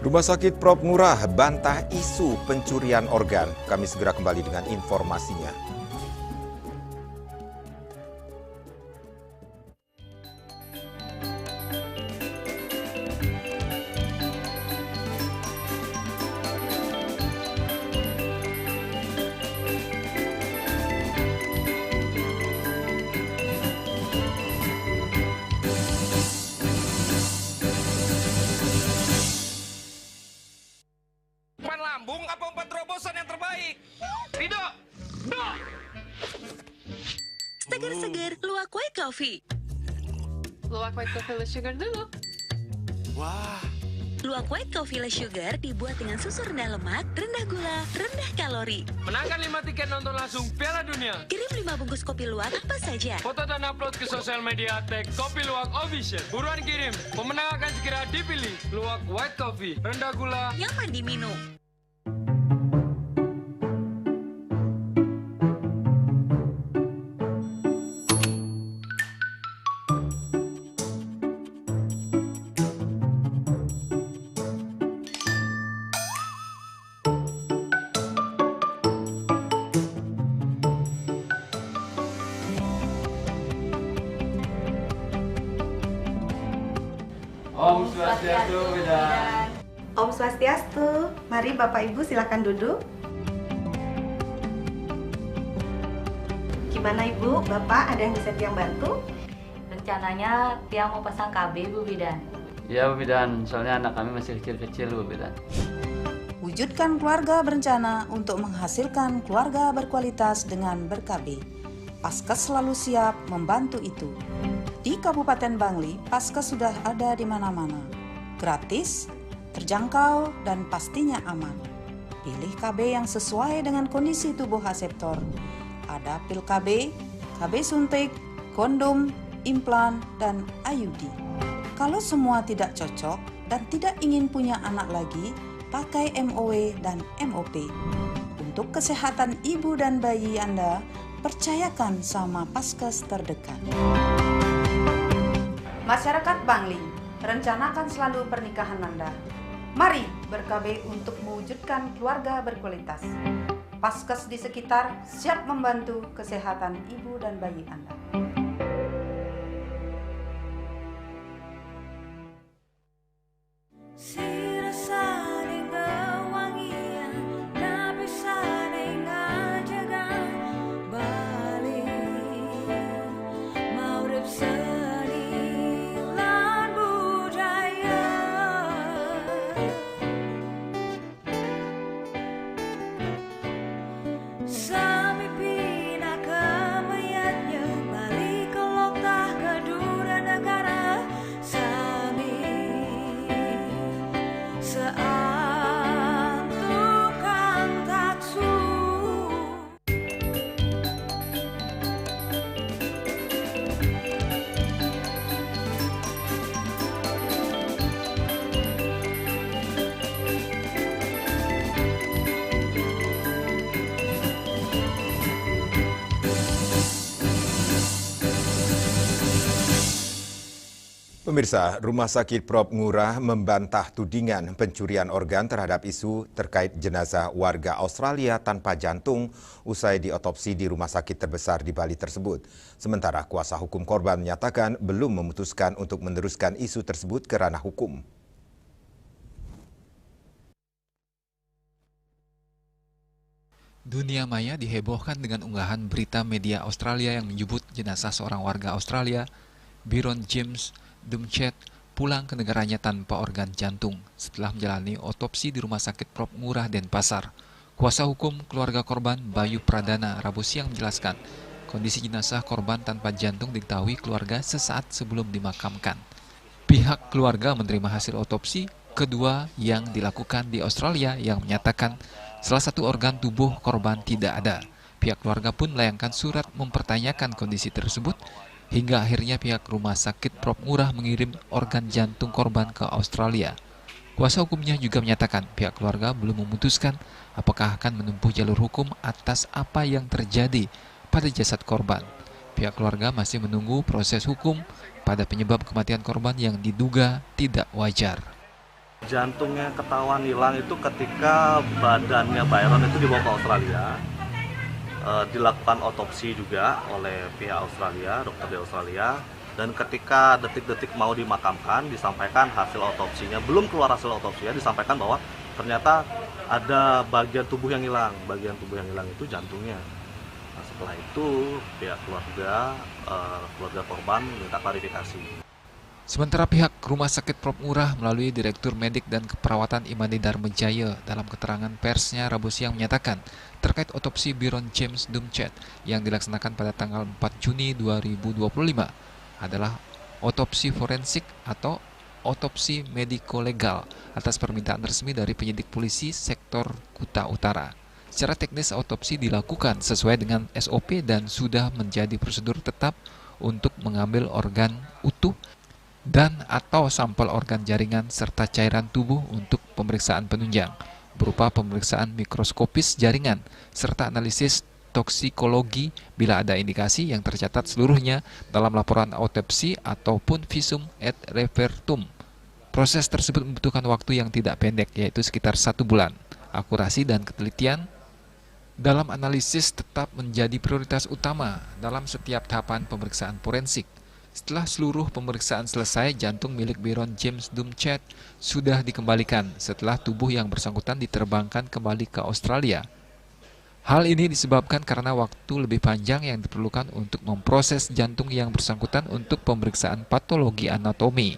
Rumah Sakit Prof Ngurah bantah isu pencurian organ. Kami segera kembali dengan informasinya. Lambung apa umpan terobosan yang terbaik? Rido! Do! Segar-segar Luwak White Coffee. Luwak White Coffee less sugar dulu. Wah. Luwak White Coffee less sugar dibuat dengan susu rendah lemak, rendah gula, rendah kalori. Menangkan 5 tiket nonton langsung Piala Dunia. Kirim 5 bungkus kopi luwak apa saja. Foto dan upload ke sosial media tag Kopi Luwak Official. Buruan kirim. Pemenang akan segera dipilih. Luwak White Coffee, rendah gula, nyaman diminum. Om Swastiastu, Bidan. Om Swastiastu. Mari Bapak Ibu silakan duduk. Gimana Ibu? Bapak ada yang bisa Tiang bantu? Rencananya Tiang mau pasang KB Bu Bidan. Iya Bu Bidan, soalnya anak kami masih kecil-kecil Bu Bidan. Wujudkan keluarga berencana untuk menghasilkan keluarga berkualitas dengan ber-KB. Paskes selalu siap membantu itu. Di Kabupaten Bangli, Paskes sudah ada di mana-mana. Gratis, terjangkau, dan pastinya aman. Pilih KB yang sesuai dengan kondisi tubuh reseptor. Ada pil KB, KB suntik, kondom, implan, dan IUD. Kalau semua tidak cocok dan tidak ingin punya anak lagi, pakai MOW dan MOP. Untuk kesehatan ibu dan bayi Anda, percayakan sama Paskes terdekat. Masyarakat Bangli, rencanakan selalu pernikahan Anda. Mari ber-KB untuk mewujudkan keluarga berkualitas. Paskes di sekitar siap membantu kesehatan ibu dan bayi Anda. Pemirsa, Rumah Sakit Prof. Ngurah membantah tudingan pencurian organ terhadap isu terkait jenazah warga Australia tanpa jantung usai diotopsi di rumah sakit terbesar di Bali tersebut. Sementara kuasa hukum korban menyatakan belum memutuskan untuk meneruskan isu tersebut ke ranah hukum. Dunia maya dihebohkan dengan unggahan berita media Australia yang menyebut jenazah seorang warga Australia, Byron James Dumchet, pulang ke negaranya tanpa organ jantung setelah menjalani otopsi di Rumah Sakit Prof. Ngurah, Denpasar. Kuasa hukum keluarga korban Bayu Pradana Rabu siang menjelaskan, kondisi jenazah korban tanpa jantung diketahui keluarga sesaat sebelum dimakamkan. Pihak keluarga menerima hasil otopsi kedua yang dilakukan di Australia yang menyatakan salah satu organ tubuh korban tidak ada. Pihak keluarga pun melayangkan surat mempertanyakan kondisi tersebut, hingga akhirnya pihak Rumah Sakit Prof. Ngurah mengirim organ jantung korban ke Australia. Kuasa hukumnya juga menyatakan pihak keluarga belum memutuskan apakah akan menempuh jalur hukum atas apa yang terjadi pada jasad korban. Pihak keluarga masih menunggu proses hukum pada penyebab kematian korban yang diduga tidak wajar. Jantungnya ketahuan hilang itu ketika badannya Byron itu dibawa ke Australia. Dilakukan otopsi juga oleh pihak Australia, dokter di Australia, dan ketika detik-detik mau dimakamkan disampaikan hasil otopsinya, belum keluar hasil otopsinya, disampaikan bahwa ternyata ada bagian tubuh yang hilang itu jantungnya. Nah, setelah itu pihak keluarga korban minta klarifikasi. Sementara pihak Rumah Sakit Prof. Ngurah melalui Direktur Medik dan Keperawatan Imani Darmajaya dalam keterangan persnya Rabu siang menyatakan terkait otopsi Byron James Dumchet yang dilaksanakan pada tanggal 4 Juni 2025 adalah otopsi forensik atau otopsi mediko-legal atas permintaan resmi dari penyidik polisi sektor Kuta Utara. Secara teknis otopsi dilakukan sesuai dengan SOP dan sudah menjadi prosedur tetap untuk mengambil organ utuh dan atau sampel organ jaringan serta cairan tubuh untuk pemeriksaan penunjang berupa pemeriksaan mikroskopis jaringan serta analisis toksikologi bila ada indikasi yang tercatat seluruhnya dalam laporan autopsi ataupun visum et repertum. Proses tersebut membutuhkan waktu yang tidak pendek, yaitu sekitar 1 bulan. Akurasi dan ketelitian dalam analisis tetap menjadi prioritas utama dalam setiap tahapan pemeriksaan forensik. Setelah seluruh pemeriksaan selesai, jantung milik Byron James Dumchet sudah dikembalikan setelah tubuh yang bersangkutan diterbangkan kembali ke Australia. Hal ini disebabkan karena waktu lebih panjang yang diperlukan untuk memproses jantung yang bersangkutan untuk pemeriksaan patologi anatomi.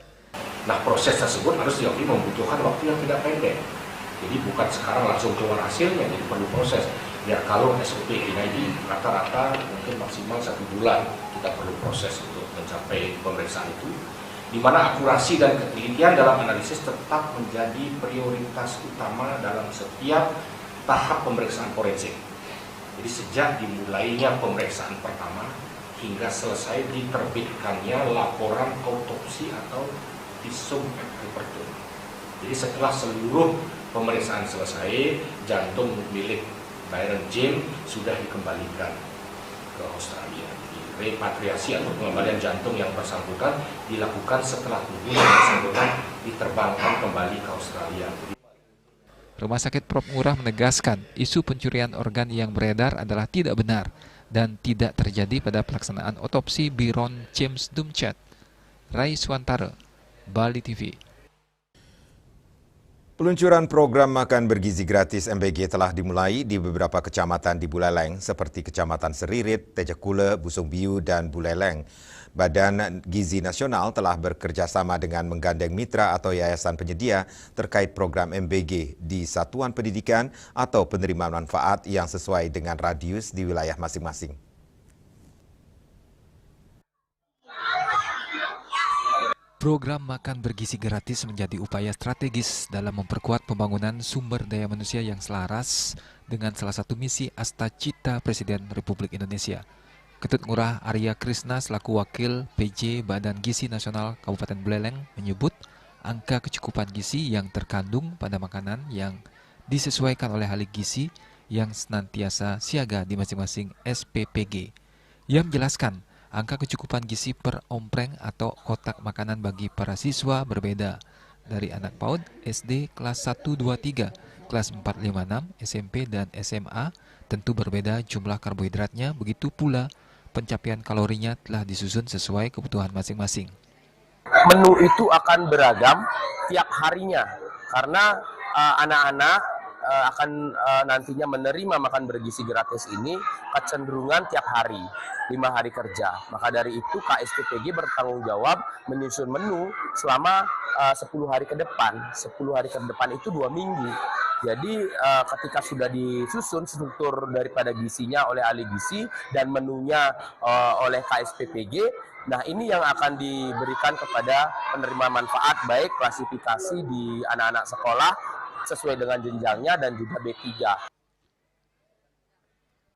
Nah, proses tersebut harus diakui membutuhkan waktu yang tidak pendek. Jadi bukan sekarang langsung keluar hasilnya, jadi perlu proses. Ya kalau SOP ini rata-rata mungkin maksimal 1 bulan kita perlu proses untuk mencapai pemeriksaan itu, di mana akurasi dan ketelitian dalam analisis tetap menjadi prioritas utama dalam setiap tahap pemeriksaan forensik. Jadi sejak dimulainya pemeriksaan pertama hingga selesai diterbitkannya laporan autopsi atau visum et repertum. Jadi setelah seluruh pemeriksaan selesai, jantung milik Byron James sudah dikembalikan ke Australia. Repatriasi atau pengembalian jantung yang bersangkutan dilakukan setelah tubuh yang bersangkutan diterbangkan kembali ke Australia. Rumah Sakit Prof. Ngurah menegaskan isu pencurian organ yang beredar adalah tidak benar dan tidak terjadi pada pelaksanaan otopsi Byron James Dumcet. Rai Swantara, Bali TV. Peluncuran program makan bergizi gratis MBG telah dimulai di beberapa kecamatan di Buleleng seperti Kecamatan Seririt, Tejakula, Busung Biu, dan Buleleng. Badan Gizi Nasional telah bekerjasama dengan menggandeng mitra atau yayasan penyedia terkait program MBG di satuan pendidikan atau penerima manfaat yang sesuai dengan radius di wilayah masing-masing. Program makan bergizi gratis menjadi upaya strategis dalam memperkuat pembangunan sumber daya manusia yang selaras dengan salah satu misi Asta Cita Presiden Republik Indonesia. Ketut Ngurah Arya Krisna selaku Wakil PJ Badan Gizi Nasional Kabupaten Buleleng menyebut angka kecukupan gizi yang terkandung pada makanan yang disesuaikan oleh ahli gizi yang senantiasa siaga di masing-masing SPPG. Ia menjelaskan angka kecukupan gizi per ompreng atau kotak makanan bagi para siswa berbeda dari anak PAUD, SD kelas 1, 2, 3, kelas 4, 5, 6, SMP dan SMA tentu berbeda jumlah karbohidratnya, begitu pula pencapaian kalorinya telah disusun sesuai kebutuhan masing-masing. Menu itu akan beragam tiap harinya karena anak-anak akan nantinya menerima makan bergizi gratis ini kecenderungan tiap hari, 5 hari kerja. Maka dari itu KSPPG bertanggung jawab menyusun menu selama 10 hari ke depan. 10 hari ke depan itu 2 minggu. Jadi ketika sudah disusun struktur daripada gizinya oleh ahli gizi dan menunya oleh KSPPG, nah ini yang akan diberikan kepada penerima manfaat baik klasifikasi di anak-anak sekolah sesuai dengan jenjangnya dan juga B3.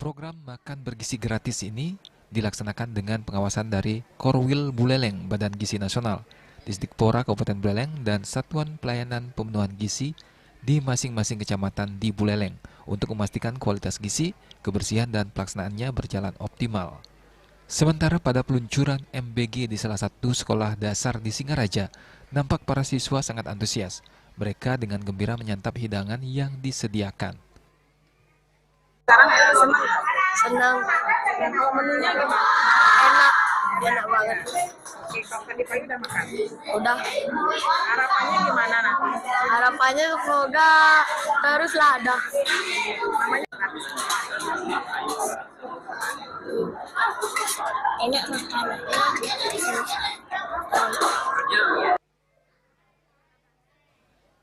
Program makan bergizi gratis ini dilaksanakan dengan pengawasan dari Korwil Buleleng, Badan Gizi Nasional, Disdikpora Kabupaten Buleleng, dan Satuan Pelayanan Pemenuhan Gizi di masing-masing kecamatan di Buleleng untuk memastikan kualitas gizi, kebersihan, dan pelaksanaannya berjalan optimal. Sementara pada peluncuran MBG di salah satu sekolah dasar di Singaraja, nampak para siswa sangat antusias. Mereka dengan gembira menyantap hidangan yang disediakan. Sekarang senang. Kalau menunya gimana? Enak banget. Tadi pagi udah makan? Udah. Harapannya gimana nanti? Harapannya semoga teruslah ada. Enak makanan.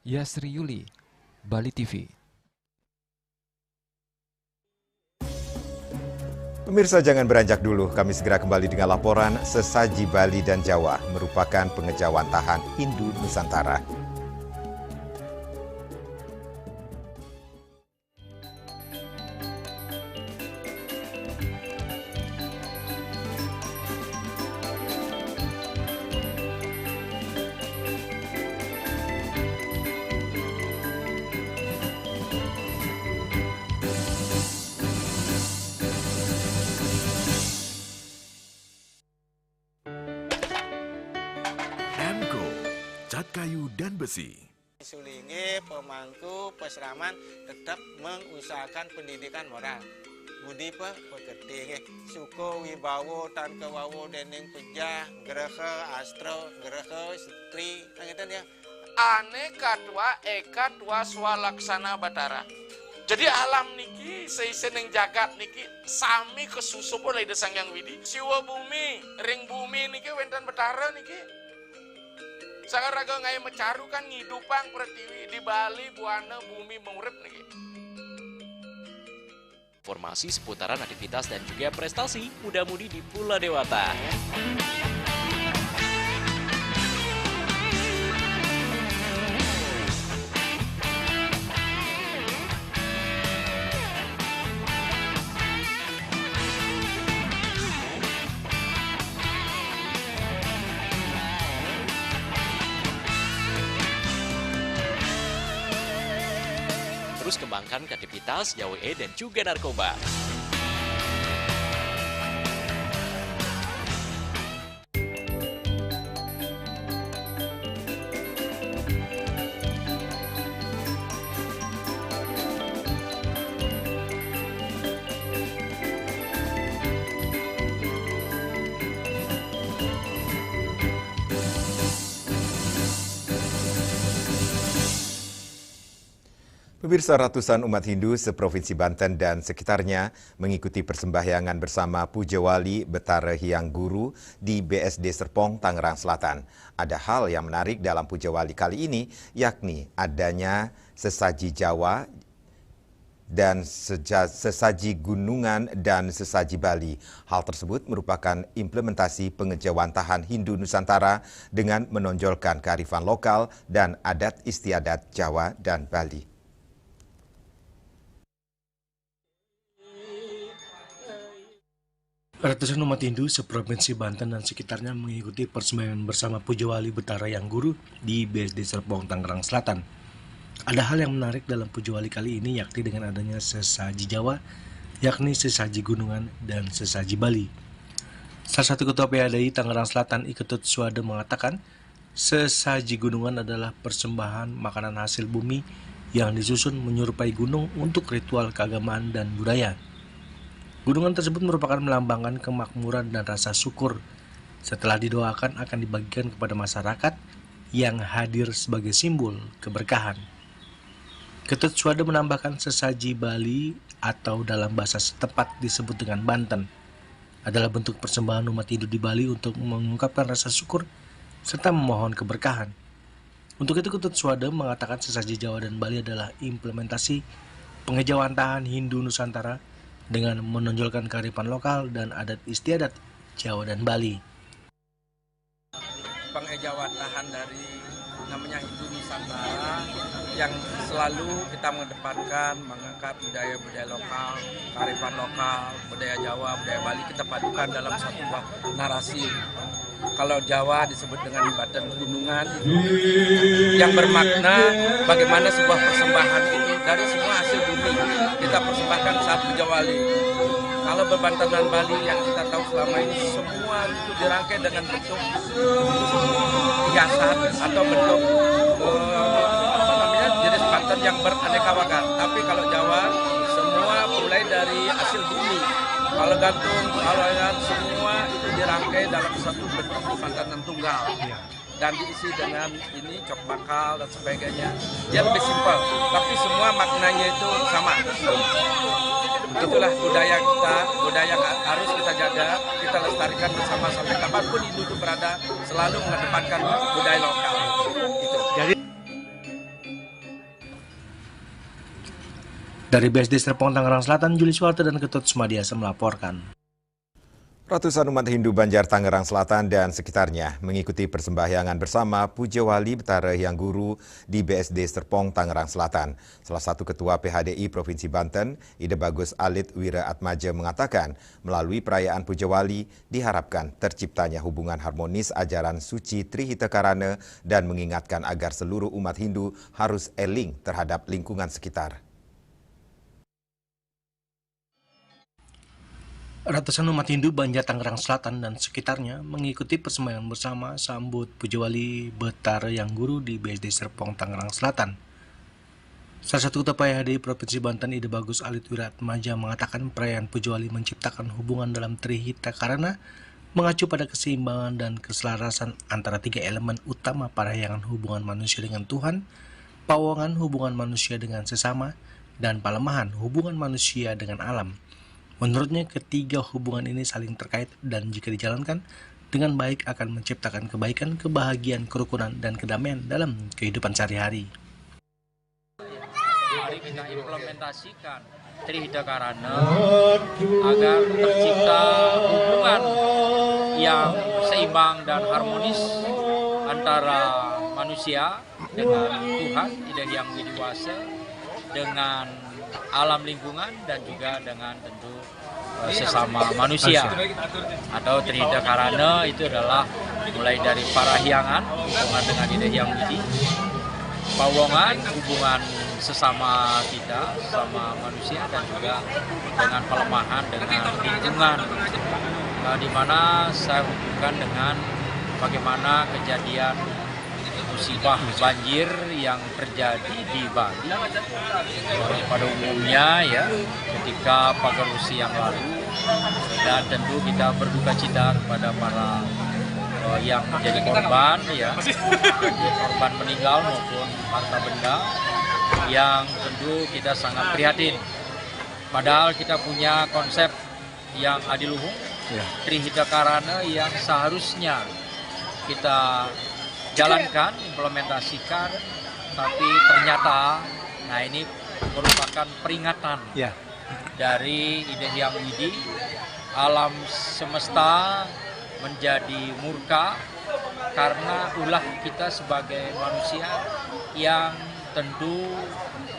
Yasri Yuli, Bali TV. Pemirsa jangan beranjak dulu, kami segera kembali dengan laporan Sesaji Bali dan Jawa merupakan pengejauhan tahan Hindu Nusantara. Cat kayu dan besi. Sulinge pemangku peseraman tetap mengusahakan pendidikan moral. Budi pekerti suko wibawo tan kewawo dening pejah grehe astro grehe stri ngeten ya. Ane kadua eka dua swalaksana batara. Jadi alam niki seiseneng jagat niki sami kesusup oleh desang yang widi. Siwa bumi ring bumi niki wenten batara niki. Sakaraga ngai mecaru kan ngidupang pertiwi di Bali buana bumi mengurip niki. Informasi seputaran aktivitas dan juga prestasi muda-mudi di Pulau Dewata. terus kembangkan kreativitas, JWE, dan juga narkoba. Pemirsa, ratusan umat Hindu seprovinsi Banten dan sekitarnya mengikuti persembahyangan bersama Puja Wali Betara Hyang Guru di BSD Serpong, Tangerang Selatan. Ada hal yang menarik dalam Puja Wali kali ini, yakni adanya sesaji Jawa dan sesaji gunungan dan sesaji Bali. Hal tersebut merupakan implementasi pengejawantahan Hindu Nusantara dengan menonjolkan kearifan lokal dan adat istiadat Jawa dan Bali. Ratusan umat Hindu seprovinsi Banten dan sekitarnya mengikuti persembahyangan bersama Puja Wali Betara Hyang Guru di BSD Serpong, Tangerang Selatan. Ada hal yang menarik dalam Puja Wali kali ini, yakni dengan adanya sesaji Jawa, yakni sesaji gunungan dan sesaji Bali. Salah satu ketua PHDI Tangerang Selatan, Iketut Suwade, mengatakan sesaji gunungan adalah persembahan makanan hasil bumi yang disusun menyerupai gunung untuk ritual keagamaan dan budaya. Gunungan tersebut merupakan melambangkan kemakmuran dan rasa syukur. Setelah didoakan akan dibagikan kepada masyarakat yang hadir sebagai simbol keberkahan. Ketut Suwade menambahkan sesaji Bali atau dalam bahasa setempat disebut dengan Banten adalah bentuk persembahan umat Hindu di Bali untuk mengungkapkan rasa syukur serta memohon keberkahan. Untuk itu Ketut Suwade mengatakan sesaji Jawa dan Bali adalah implementasi pengejawantahan Hindu Nusantara dengan menonjolkan kearifan lokal dan adat istiadat Jawa dan Bali. Pengejawantahan dari namanya Hindu Nusantara yang selalu kita mengedepankan, mengangkat budaya-budaya lokal, kearifan lokal, budaya Jawa, budaya Bali kita padukan dalam satu narasi. Kalau Jawa disebut dengan Badan Gunungan, yang bermakna bagaimana sebuah persembahan itu dari semua hasil bumi kita persembahkan saat Puja Wali. Kalau berbanten dengan Bali yang kita tahu selama ini semua itu dirangkai dengan bentuk hiasan atau bentuk jenis Banten yang beraneka ragam. Tapi kalau Jawa semua mulai dari hasil bumi. Kalau gantung, kalau semua itu dirangkai dalam satu bentuk Banten tunggal. Dan diisi dengan ini cok bakal dan sebagainya. Dia lebih simpel, tapi semua maknanya itu sama. Itulah budaya kita, budaya yang harus kita jaga, kita lestarikan bersama sampai kapanpun Hindu itu berada, selalu mengedepankan budaya lokal. Itu. Dari BSD Serpong, Tangerang Selatan, Juli Suwarte dan Ketut Sumadiasa melaporkan. Ratusan umat Hindu Banjar Tangerang Selatan dan sekitarnya mengikuti persembahyangan bersama Puja Wali Betara Hyang Guru di BSD Serpong, Tangerang Selatan. Salah satu ketua PHDI Provinsi Banten, Ide Bagus Alit Wira Atmaja, mengatakan melalui perayaan Puja Wali diharapkan terciptanya hubungan harmonis ajaran suci Trihita Karana dan mengingatkan agar seluruh umat Hindu harus eling terhadap lingkungan sekitar. Ratusan umat Hindu Banjar Tangerang Selatan dan sekitarnya mengikuti persembahyangan bersama sambut Puja Wali Betara Hyang Guru di BSD Serpong, Tangerang Selatan. Salah satu ketua PHDI Provinsi Banten, Ide Bagus Alit Wira Atmaja, mengatakan perayaan Puja Wali menciptakan hubungan dalam Trihita Karana mengacu pada keseimbangan dan keselarasan antara tiga elemen utama parahyangan hubungan manusia dengan Tuhan, pawongan hubungan manusia dengan sesama, dan palemahan hubungan manusia dengan alam. Menurutnya, ketiga hubungan ini saling terkait dan jika dijalankan dengan baik akan menciptakan kebaikan, kebahagiaan, kerukunan, dan kedamaian dalam kehidupan sehari-hari. Mari kita implementasikan Trihita Karana agar tercipta hubungan yang seimbang dan harmonis antara manusia dengan Tuhan, Ida Hyang Widiwasa, dengan alam lingkungan dan juga dengan tentu sesama manusia. Atau Trihita Karana itu adalah mulai dari parahyangan, hubungan dengan Ida Hyang Widi, pawongan, hubungan sesama kita, sesama manusia, dan juga dengan pelemahan dengan lingkungan, di mana saya hubungkan dengan bagaimana kejadian musibah banjir yang terjadi di Bali pada umumnya ya ketika Pagarusi yang lalu, dan tentu kita berduka cita kepada para yang menjadi korban ya, korban meninggal maupun harta benda, yang tentu kita sangat prihatin. Padahal kita punya konsep yang adiluhung, Trihita Karana, yang seharusnya kita jalankan, implementasikan, tapi ternyata, nah ini merupakan peringatan dari Ide Hyang Widi, alam semesta menjadi murka karena ulah kita sebagai manusia yang tentu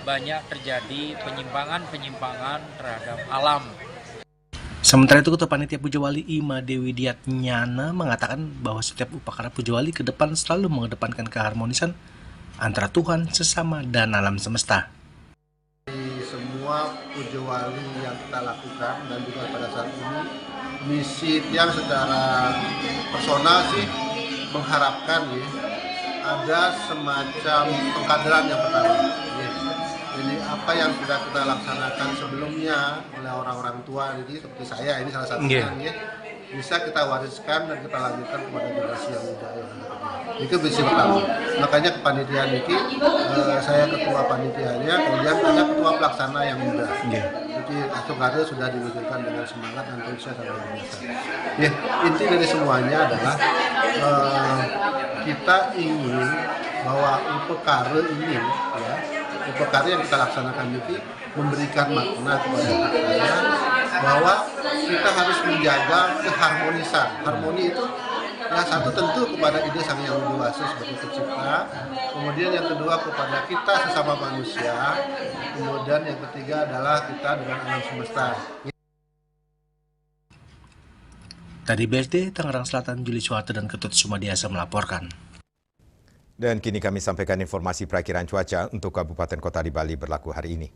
banyak terjadi penyimpangan-penyimpangan terhadap alam. Sementara itu, Ketua Panitia Puja Wali Ima Dewi Diatnyana mengatakan bahwa setiap upacara Puja Wali ke depan selalu mengedepankan keharmonisan antara Tuhan, sesama, dan alam semesta. Di semua Puja Wali yang kita lakukan dan juga pada saat ini, misi yang secara personal sih mengharapkan ya, ada semacam pengkaderan yang pertama. Ya. Jadi apa yang sudah kita laksanakan sebelumnya oleh orang-orang tua, jadi seperti saya ini salah satunya, ya, bisa kita wariskan dan kita lanjutkan kepada generasi yang muda. Itu misi pertama. Makanya kepanitiaan ini saya ketua panitianya, kemudian ada ketua pelaksana yang muda. Jadi Asukade sudah diwujudkan dengan semangat dan konsisten luar biasa. Ya, inti dari semuanya adalah kita ingin bahwa upekare ini, ya, upekare yang kita laksanakan ini memberikan makna kepada kita bahwa kita harus menjaga keharmonisan. Harmoni itu yang satu tentu kepada ide Sang Yang Widi Wasi sebagai pencipta, kemudian yang kedua kepada kita sesama manusia, kemudian yang ketiga adalah kita dengan alam semesta. Dari BSD Tangerang Selatan, Juli Suharto dan Ketut Sumadiasa melaporkan. Dan kini kami sampaikan informasi perakiran cuaca untuk kabupaten kota di Bali berlaku hari ini.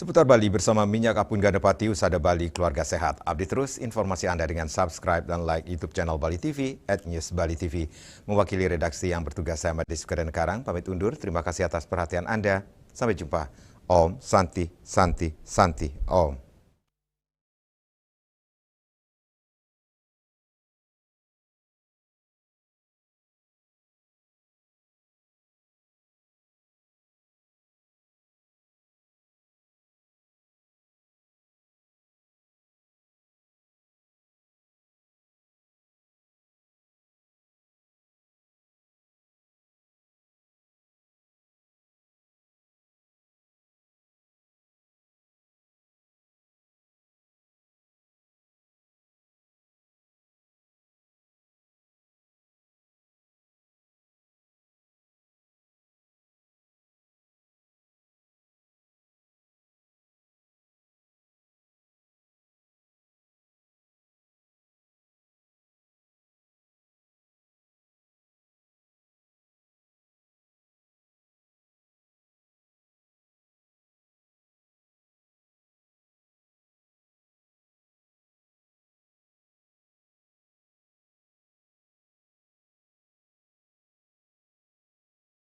Seputar Bali bersama Minyak Apung Gandapati, Usada Bali, Keluarga Sehat. Update terus informasi Anda dengan subscribe dan like YouTube channel Bali TV @newsbalitv. Mewakili redaksi yang bertugas, saya Made Sukadan Karang, pamit undur. Terima kasih atas perhatian Anda. Sampai jumpa. Om Santi, Santi, Santi, Om.